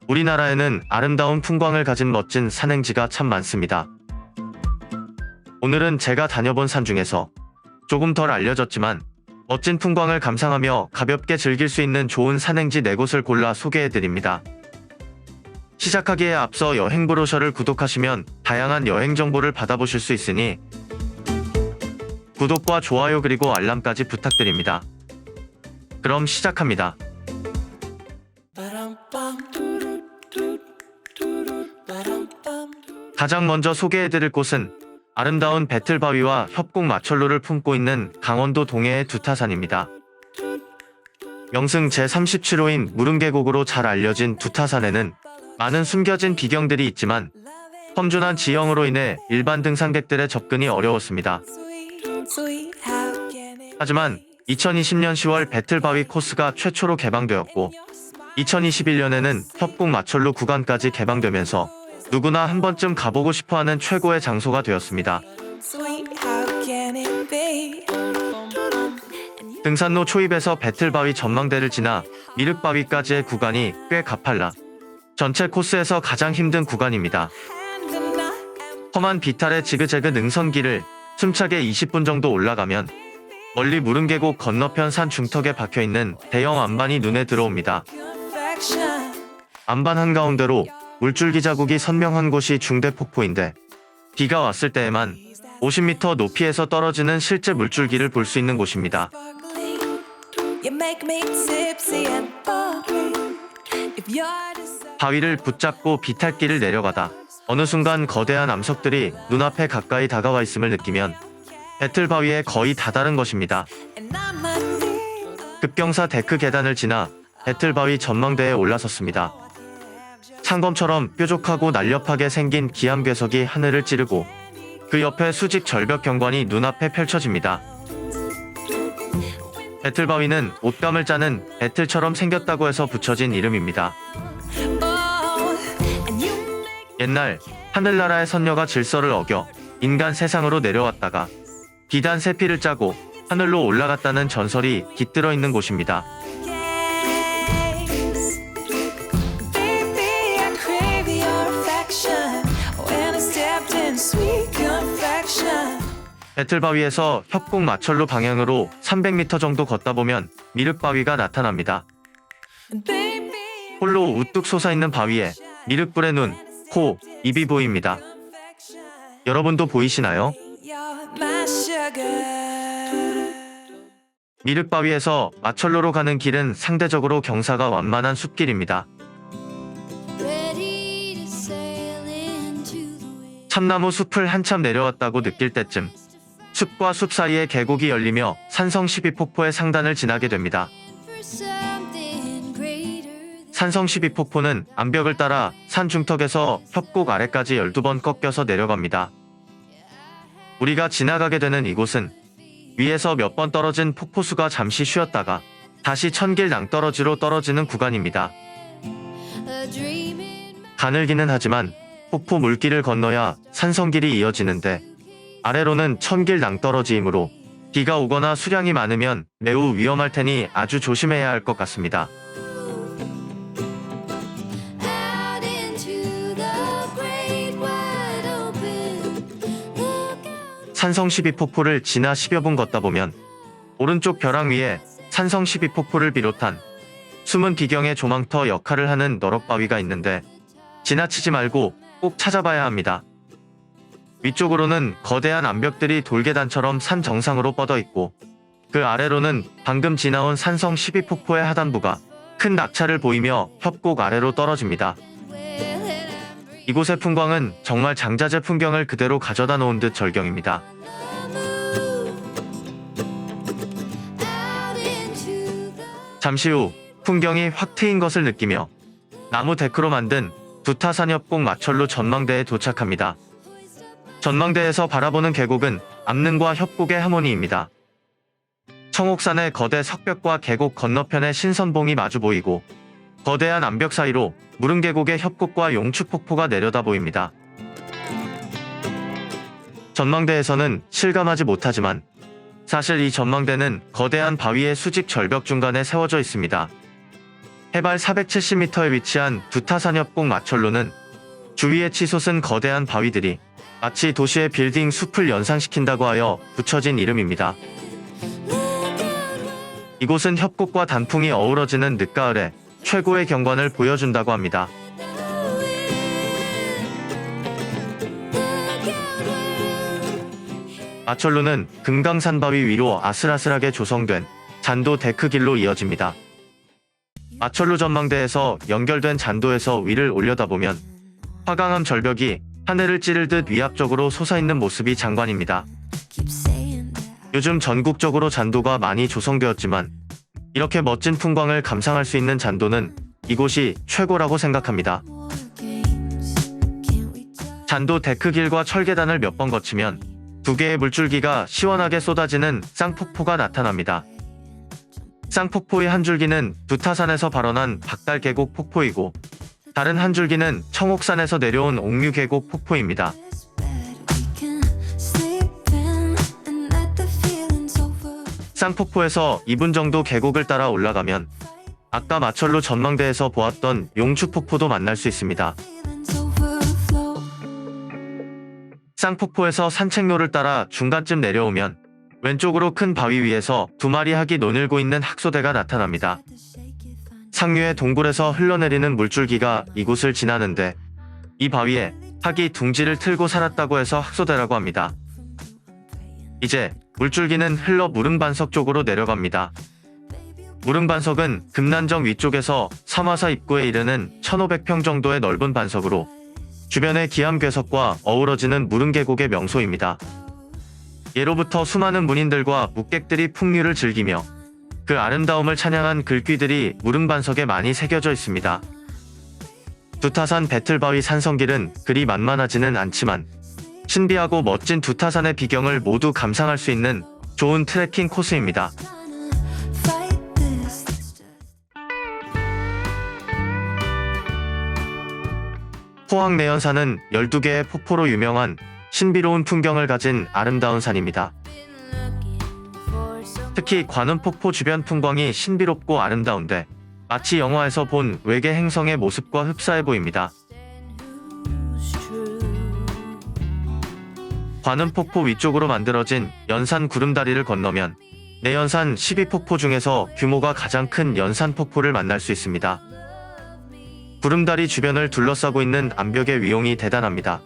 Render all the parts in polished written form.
우리나라에는 아름다운 풍광을 가진 멋진 산행지가 참 많습니다. 오늘은 제가 다녀본 산 중에서 조금 덜 알려졌지만 멋진 풍광을 감상하며 가볍게 즐길 수 있는 좋은 산행지 4곳을 골라 소개해드립니다. 시작하기에 앞서 여행 브로셔를 구독하시면 다양한 여행 정보를 받아보실 수 있으니 구독과 좋아요 그리고 알람까지 부탁드립니다. 그럼 시작합니다. 가장 먼저 소개해드릴 곳은 아름다운 배틀바위와 협곡 마철로를 품고 있는 강원도 동해의 두타산입니다. 명승 제37호인 무릉계곡으로 잘 알려진 두타산에는 많은 숨겨진 비경들이 있지만 험준한 지형으로 인해 일반 등산객들의 접근이 어려웠습니다. 하지만 2020년 10월 배틀바위 코스가 최초로 개방되었고 2021년에는 협곡 마철로 구간까지 개방되면서 누구나 한 번쯤 가보고 싶어하는 최고의 장소가 되었습니다. 등산로 초입에서 배틀바위 전망대를 지나 미륵바위까지의 구간이 꽤 가팔라 전체 코스에서 가장 힘든 구간입니다. 험한 비탈의 지그재그 능선길을 숨차게 20분 정도 올라가면 멀리 무릉계곡 건너편 산 중턱에 박혀있는 대형 안반이 눈에 들어옵니다. 안반 한가운데로 물줄기 자국이 선명한 곳이 중대폭포인데 비가 왔을 때에만 50m 높이에서 떨어지는 실제 물줄기를 볼 수 있는 곳입니다. 바위를 붙잡고 비탈길을 내려가다 어느 순간 거대한 암석들이 눈앞에 가까이 다가와 있음을 느끼면 배틀바위에 거의 다다른 것입니다. 급경사 데크 계단을 지나 배틀바위 전망대에 올라섰습니다. 창검처럼 뾰족하고 날렵하게 생긴 기암괴석이 하늘을 찌르고 그 옆에 수직 절벽 경관이 눈앞에 펼쳐집니다. 배틀바위는 옷감을 짜는 배틀처럼 생겼다고 해서 붙여진 이름입니다. 옛날 하늘나라의 선녀가 질서를 어겨 인간 세상으로 내려왔다가 비단 세피를 짜고 하늘로 올라갔다는 전설이 깃들어 있는 곳입니다. 배틀바위에서 협곡 마철로 방향으로 300m 정도 걷다 보면 미륵바위가 나타납니다. 홀로 우뚝 솟아있는 바위에 미륵불의 눈, 코, 입이 보입니다. 여러분도 보이시나요? 미륵바위에서 마철로로 가는 길은 상대적으로 경사가 완만한 숲길입니다. 참나무 숲을 한참 내려왔다고 느낄 때쯤 숲과 숲 사이에 계곡이 열리며 산성 12폭포의 상단을 지나게 됩니다. 산성 12폭포는 암벽을 따라 산 중턱에서 협곡 아래까지 12번 꺾여서 내려갑니다. 우리가 지나가게 되는 이곳은 위에서 몇 번 떨어진 폭포수가 잠시 쉬었다가 다시 천길 낭떠러지로 떨어지는 구간입니다. 가늘기는 하지만 폭포 물길을 건너야 산성길이 이어지는데 아래로는 천길 낭떠러지이므로 비가 오거나 수량이 많으면 매우 위험할 테니 아주 조심해야 할 것 같습니다. 산성 12폭포를 지나 10여 분 걷다 보면 오른쪽 벼랑 위에 산성 12폭포를 비롯한 숨은 비경의 조망터 역할을 하는 너럭바위가 있는데 지나치지 말고 꼭 찾아봐야 합니다. 위쪽으로는 거대한 암벽들이 돌계단처럼 산 정상으로 뻗어 있고 그 아래로는 방금 지나온 산성 12폭포의 하단부가 큰 낙차를 보이며 협곡 아래로 떨어집니다. 이곳의 풍광은 정말 장자재 풍경을 그대로 가져다 놓은 듯 절경입니다. 잠시 후 풍경이 확 트인 것을 느끼며 나무 데크로 만든 두타산 협곡 마철로 전망대에 도착합니다. 전망대에서 바라보는 계곡은 암릉과 협곡의 하모니입니다. 청옥산의 거대 석벽과 계곡 건너편의 신선봉이 마주 보이고 거대한 암벽 사이로 무릉계곡의 협곡과 용축폭포가 내려다 보입니다. 전망대에서는 실감하지 못하지만 사실 이 전망대는 거대한 바위의 수직 절벽 중간에 세워져 있습니다. 해발 470m에 위치한 두타산 협곡 마철루는 주위에 치솟은 거대한 바위들이 마치 도시의 빌딩 숲을 연상시킨다고 하여 붙여진 이름입니다. 이곳은 협곡과 단풍이 어우러지는 늦가을에 최고의 경관을 보여준다고 합니다. 마철루는 금강산 바위 위로 아슬아슬하게 조성된 잔도 데크길로 이어집니다. 마철루 전망대에서 연결된 잔도에서 위를 올려다보면 화강암 절벽이 하늘을 찌를 듯 위압적으로 솟아있는 모습이 장관입니다. 요즘 전국적으로 잔도가 많이 조성되었지만 이렇게 멋진 풍광을 감상할 수 있는 잔도는 이곳이 최고라고 생각합니다. 잔도 데크길과 철계단을 몇 번 거치면 두 개의 물줄기가 시원하게 쏟아지는 쌍폭포가 나타납니다. 쌍폭포의 한 줄기는 두타산에서 발원한 박달계곡 폭포이고 다른 한 줄기는 청옥산에서 내려온 옥류계곡 폭포입니다. 쌍폭포에서 2분 정도 계곡을 따라 올라가면 아까 마철루 전망대에서 보았던 용추폭포도 만날 수 있습니다. 쌍폭포에서 산책로를 따라 중간쯤 내려오면 왼쪽으로 큰 바위 위에서 두 마리 학이 노늘고 있는 학소대가 나타납니다. 상류의 동굴에서 흘러내리는 물줄기가 이곳을 지나는데 이 바위에 학이 둥지를 틀고 살았다고 해서 학소대라고 합니다. 이제 물줄기는 흘러 무릉반석 쪽으로 내려갑니다. 무릉반석은 금난정 위쪽에서 삼화사 입구에 이르는 1500평 정도의 넓은 반석으로 주변의 기암괴석과 어우러지는 무릉계곡의 명소입니다. 예로부터 수많은 문인들과 묵객들이 풍류를 즐기며 그 아름다움을 찬양한 글귀들이 무릉반석에 많이 새겨져 있습니다. 두타산 배틀바위 산성길은 그리 만만하지는 않지만 신비하고 멋진 두타산의 비경을 모두 감상할 수 있는 좋은 트레킹 코스입니다. 포항내연산은 12개의 폭포로 유명한 신비로운 풍경을 가진 아름다운 산입니다. 특히 관음폭포 주변 풍광이 신비롭고 아름다운데 마치 영화에서 본 외계 행성의 모습과 흡사해 보입니다. 관음폭포 위쪽으로 만들어진 연산 구름다리를 건너면 내연산 12폭포 중에서 규모가 가장 큰 연산폭포를 만날 수 있습니다. 구름다리 주변을 둘러싸고 있는 암벽의 위용이 대단합니다.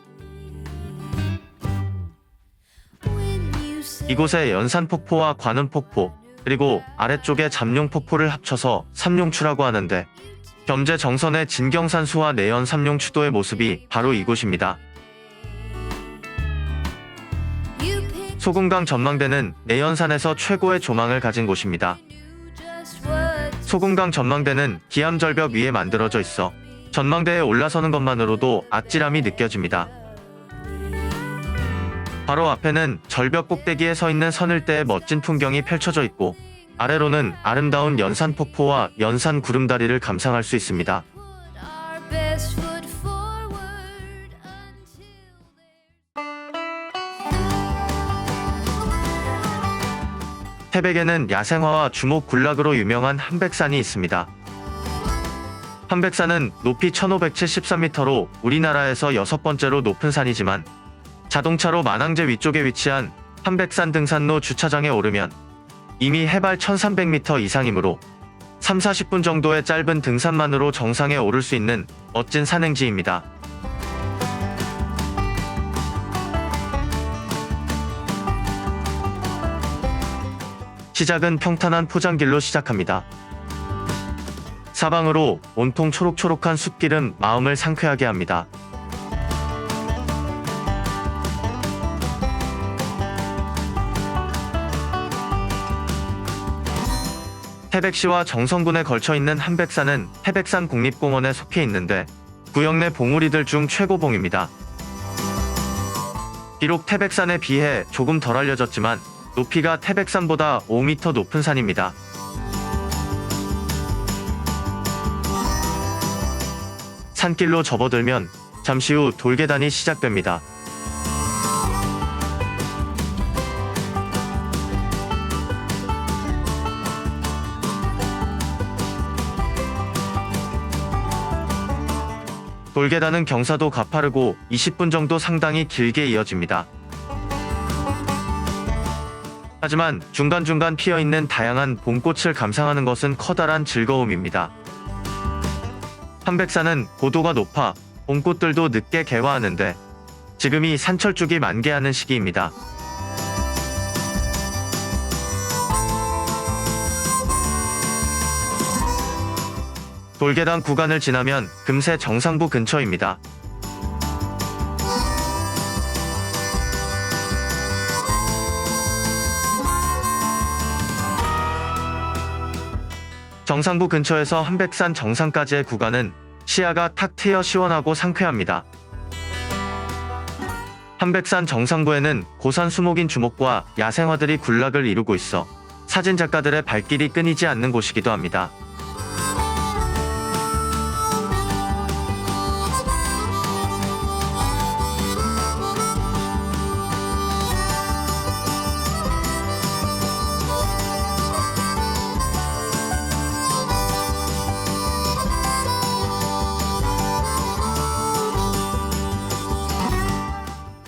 이곳에 연산폭포와 관음폭포, 그리고 아래쪽에 잠룡폭포를 합쳐서 삼룡추라고 하는데 겸재 정선의 진경산수와 내연 삼룡추도의 모습이 바로 이곳입니다. 소금강 전망대는 내연산에서 최고의 조망을 가진 곳입니다. 소금강 전망대는 기암절벽 위에 만들어져 있어 전망대에 올라서는 것만으로도 아찔함이 느껴집니다. 바로 앞에는 절벽 꼭대기에 서 있는 선을대의 멋진 풍경이 펼쳐져 있고 아래로는 아름다운 연산폭포와 연산 구름다리를 감상할 수 있습니다. 태백에는 야생화와 주목 군락으로 유명한 한백산이 있습니다. 한백산은 높이 1573m로 우리나라에서 6번째로 높은 산이지만 자동차로 만항제 위쪽에 위치한 한백산 등산로 주차장에 오르면 이미 해발 1300m 이상이므로 3-40분 정도의 짧은 등산만으로 정상에 오를 수 있는 멋진 산행지입니다. 시작은 평탄한 포장길로 시작합니다. 사방으로 온통 초록초록한 숲길은 마음을 상쾌하게 합니다. 태백시와 정선군에 걸쳐있는 한백산은 태백산 국립공원에 속해 있는데 구역 내 봉우리들 중 최고봉입니다. 비록 태백산에 비해 조금 덜 알려졌지만 높이가 태백산보다 5m 높은 산입니다. 산길로 접어들면 잠시 후 돌계단이 시작됩니다. 돌계단은 경사도 가파르고 20분 정도 상당히 길게 이어집니다. 하지만 중간중간 피어있는 다양한 봄꽃을 감상하는 것은 커다란 즐거움입니다. 한백산은 고도가 높아 봄꽃들도 늦게 개화하는데 지금이 산철쭉이 만개하는 시기입니다. 돌계단 구간을 지나면 금세 정상부 근처입니다. 정상부 근처에서 한백산 정상까지의 구간은 시야가 탁 트여 시원하고 상쾌합니다. 한백산 정상부에는 고산 수목인 주목과 야생화들이 군락을 이루고 있어 사진작가들의 발길이 끊이지 않는 곳이기도 합니다.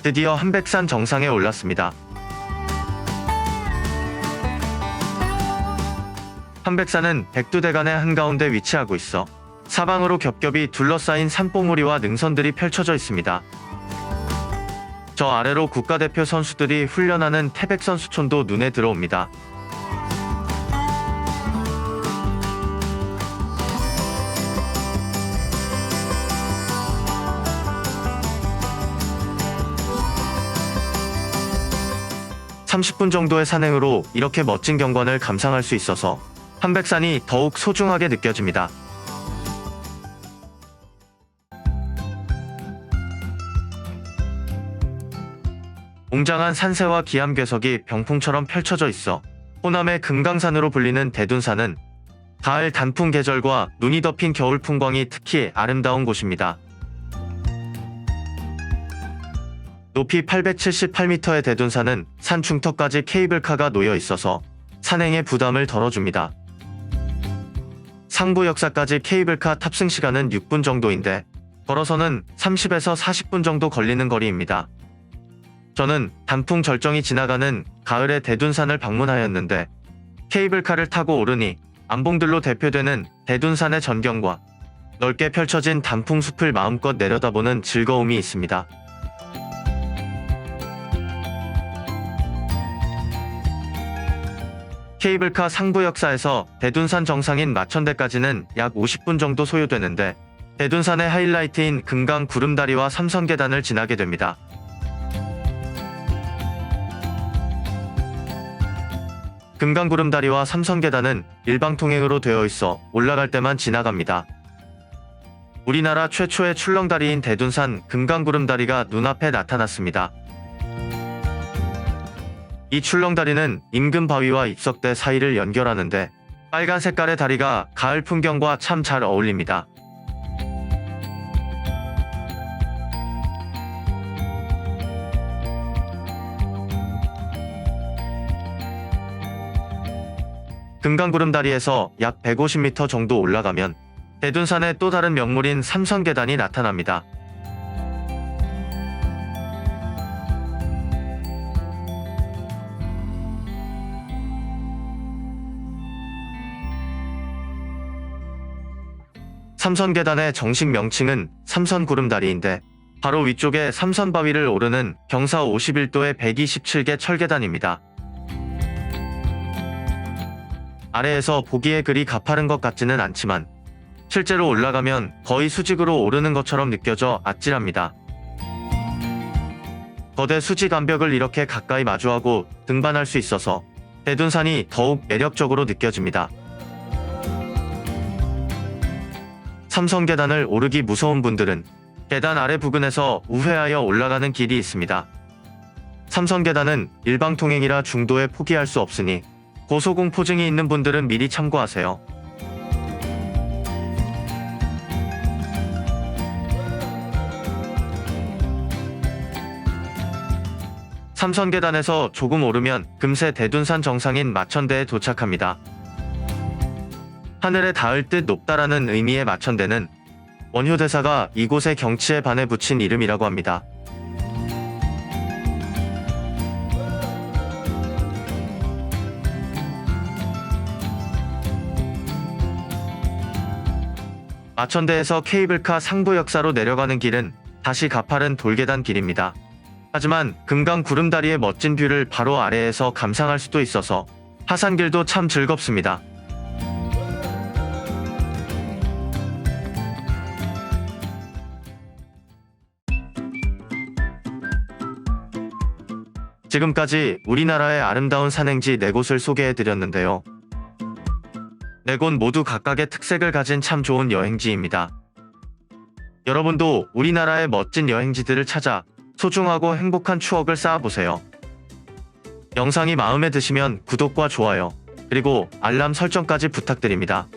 드디어 한백산 정상에 올랐습니다. 한백산은 백두대간의 한가운데 위치하고 있어 사방으로 겹겹이 둘러싸인 산봉우리와 능선들이 펼쳐져 있습니다. 저 아래로 국가대표 선수들이 훈련하는 태백선수촌도 눈에 들어옵니다. (30분) 정도의 산행으로 이렇게 멋진 경관을 감상할 수 있어서 한백산이 더욱 소중하게 느껴집니다. 웅장한 산세와 기암괴석이 병풍처럼 펼쳐져 있어 호남의 금강산으로 불리는 대둔산은 가을 단풍 계절과 눈이 덮인 겨울 풍광이 특히 아름다운 곳입니다. 높이 878m의 대둔산은 산 중턱까지 케이블카가 놓여 있어서 산행의 부담을 덜어줍니다. 상부 역사까지 케이블카 탑승 시간은 6분 정도인데 걸어서는 30에서 40분 정도 걸리는 거리입니다. 저는 단풍 절정이 지나가는 가을에 대둔산을 방문하였는데 케이블카를 타고 오르니 안봉들로 대표되는 대둔산의 전경과 넓게 펼쳐진 단풍숲을 마음껏 내려다보는 즐거움이 있습니다. 케이블카 상부 역사에서 대둔산 정상인 마천대까지는 약 50분 정도 소요되는데 대둔산의 하이라이트인 금강 구름다리와 삼선계단을 지나게 됩니다. 금강구름다리와 삼선계단은 일방통행으로 되어 있어 올라갈 때만 지나갑니다. 우리나라 최초의 출렁다리인 대둔산 금강구름다리가 눈앞에 나타났습니다. 이 출렁다리는 임금 바위와 입석대 사이를 연결하는데 빨간 색깔의 다리가 가을 풍경과 참 잘 어울립니다. 금강구름다리에서 약 150m 정도 올라가면 대둔산의 또 다른 명물인 삼선계단이 나타납니다. 삼선계단의 정식 명칭은 삼선구름다리인데 바로 위쪽에 삼선바위를 오르는 경사 51도의 127개 철계단입니다. 아래에서 보기에 그리 가파른 것 같지는 않지만 실제로 올라가면 거의 수직으로 오르는 것처럼 느껴져 아찔합니다. 거대 수직 암벽을 이렇게 가까이 마주하고 등반할 수 있어서 대둔산이 더욱 매력적으로 느껴집니다. 삼선계단을 오르기 무서운 분들은 계단 아래 부근에서 우회하여 올라가는 길이 있습니다. 삼선계단은 일방통행이라 중도에 포기할 수 없으니 고소공포증이 있는 분들은 미리 참고하세요. 삼선계단에서 조금 오르면 금세 대둔산 정상인 마천대에 도착합니다. 하늘에 닿을 듯 높다라는 의미의 마천대는 원효 대사가 이곳의 경치에 반해 붙인 이름이라고 합니다. 마천대에서 케이블카 상부역사로 내려가는 길은 다시 가파른 돌계단 길입니다. 하지만 금강 구름다리의 멋진 뷰를 바로 아래에서 감상할 수도 있어서 하산길도 참 즐겁습니다. 지금까지 우리나라의 아름다운 산행지 4곳을 소개해드렸는데요. 4곳 모두 각각의 특색을 가진 참 좋은 여행지입니다. 여러분도 우리나라의 멋진 여행지들을 찾아 소중하고 행복한 추억을 쌓아보세요. 영상이 마음에 드시면 구독과 좋아요, 그리고 알람 설정까지 부탁드립니다.